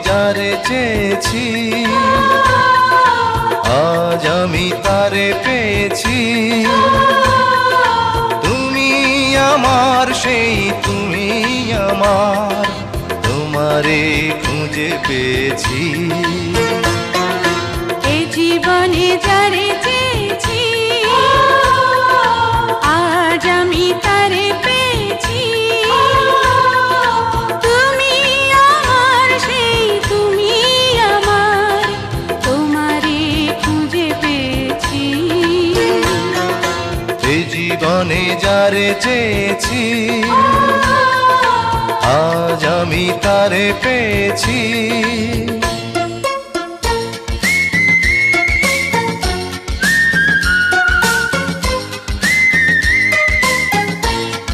যারে চেয়েছি, আজ আমি তারে পেয়েছি। তুমি আমার, সেই তুমি আমার, তোমারে খুঁজে পেয়েছি। এই জীবনে যারে চেয়েছি, আজ আমি তারে পেয়েছি। তুমি আমার, সেই তুমি আমার, তোমারে খুঁজে পেয়েছি। এই জীবনে যারে চেয়েছি, আজ আমি তারে পেয়েছি।